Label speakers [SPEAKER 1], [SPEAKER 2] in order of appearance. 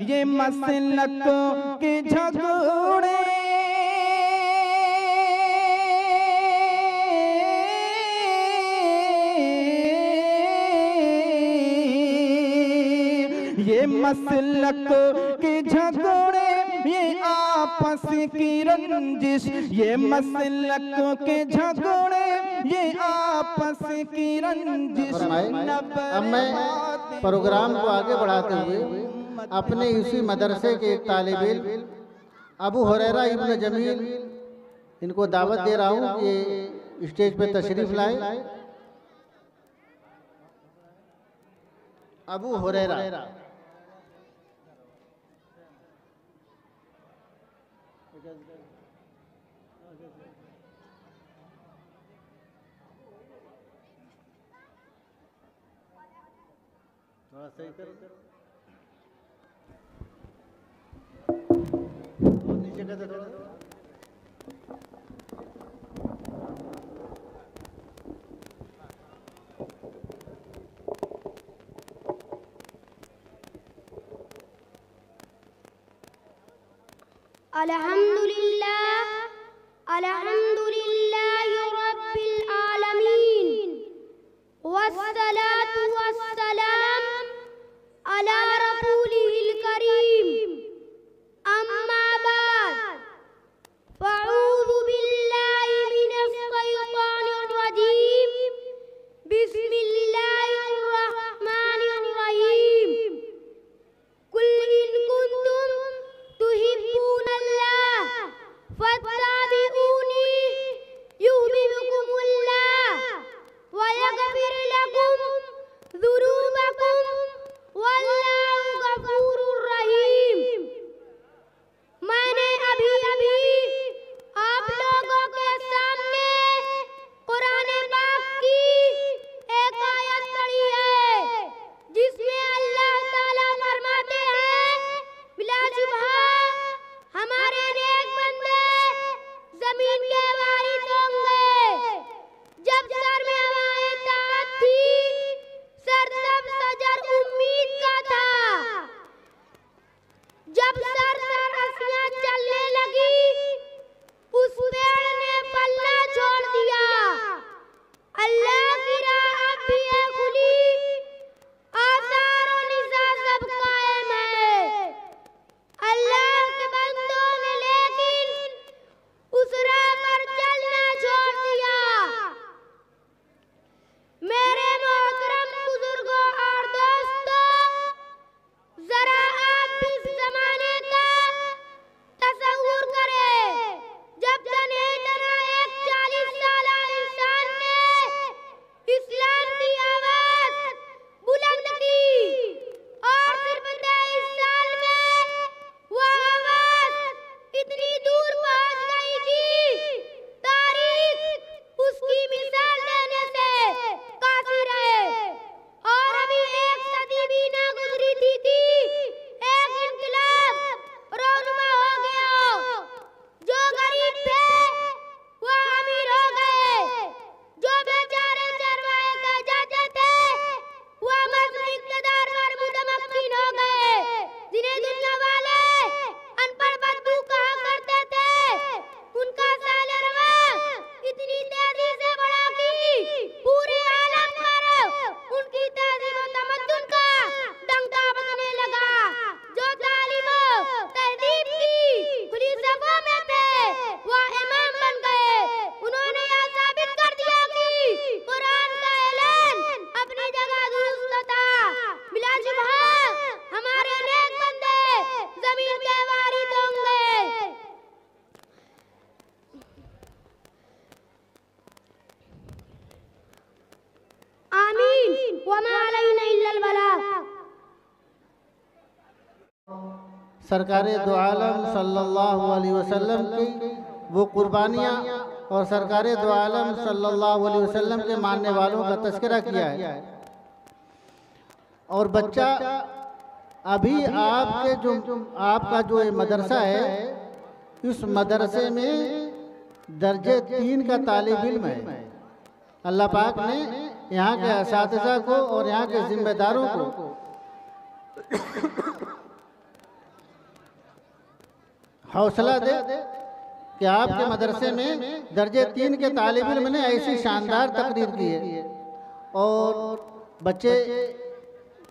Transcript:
[SPEAKER 1] ये मसलक के झगड़े ये मसलक के झगड़े ये आपस की रंजिश, ये मसलक के झगड़े ये आपस की रंजिश।
[SPEAKER 2] अब मैं प्रोग्राम को आगे बढ़ाते हुए अपने इसी मदरसे के एक तालिब इल्म अबू हुरैरा इब्न जमील इनको दावत दे रहा हूँ कि स्टेज पे तशरीफ लाए। अबू हुरैरा थोड़ा सही करो, नीचे कर दो।
[SPEAKER 3] अल्हम्दुलिल्लाह अल्हम्दुलिल्लाहि रब्बिल आलमीन वस्सलातु वस्सलाम अला रसूलिहिल करीम। अम्मा बाद फ़अऊज़ु बिल्लाहि मिनश शैतानिर रजीम। बिस्मिल्लाहिर रहमानिर रहीम। कुल इन कुंतुम तुहिब्बूनल्लाह फत्ताबिऊनी युहब्बुकुमुल्लाह व यगफिर लकुम ज़ुनूबकुम वल्लाहु गफूरुर रहीम। मैंने अभी आप लोगों के सामने कुरान पाक की एक आयत पढ़ी है जिसमें अल्लाह ताला फरमाते हैं, बिलाजुबा हमारे नेक बंदे जमीन के वारिस होंगे। जब सर में हवाएं ताकत थी, सर तब सजर उम्मीद का था। जब सर असना चलने लगी, उस पेड़ ने पलना छोड़ दिया। अल्लाह की राह अब भी है खुली, आसार और निशा सब कायम है। अल्लाह के बंदों ने लेकिन उस राह पर चलना छोड़ दिया। मेरे मोहतरम बुजुर्गों और दोस्तों, जरा आप भी इस जमाने का तसव्वुर करें जब तने तना एक 40 साला इंसान ने इस्लाम की आवाज बुलंद की और सिर्फ 23 साल में वो आवाज इतनी दूर पहुंच गई थी, तारीख उसकी मिसाल देने से काफी रहे। और अभी एक सदी भी ना गुजरी थी कि एक इनकलाब रौनमा हो गया। जो गरीब थे वो अमीर हो गए, जो बेचारे चरवाहे कहे जाते थे वो मजहबी इक़्तिदार पर मुतमक्किन हो गए। जिन्हें दुनिया वाले अनपढ़ बद्दू कहा करते थे, उनका साले रवा इतनी तेजी से बढ़ा कि पूरे आलम पर उनकी तहजीब और तमद्दुन का डंका बजने लगा। जो तालीम और तहजीब की खुली सफों में थे वो इमाम बन गए। उन्होंने यह साबित कर दिया कि कुरान का ऐलान अपनी जगह दुरुस्त था। बिलाजुबा हमारे नेक बंदे जमीन के वारिस होंगे। आमीन व मा अलैना इल्लल बलाग।
[SPEAKER 2] सरकारे दो आलम सल्लल्लाहु अलैहि वसल्लम की वो कुर्बानियाँ और सरकारे दो आलम सल्लल्लाहु अलैहि वसल्लम के मानने वालों का तज़किरा किया है। और बच्चा अभी आपका जो ये मदरसा है, इस मदरसे में दर्जे 3 का तालिब इल्म है। अल्लाह पाक ने यहाँ के असातिज़ा को और यहाँ के जिम्मेदारों को हौसला दे कि आपके मदरसे में दर्जे 3 के तालिब इल्म ने ऐसी शानदार तकरीर की है और बच्चे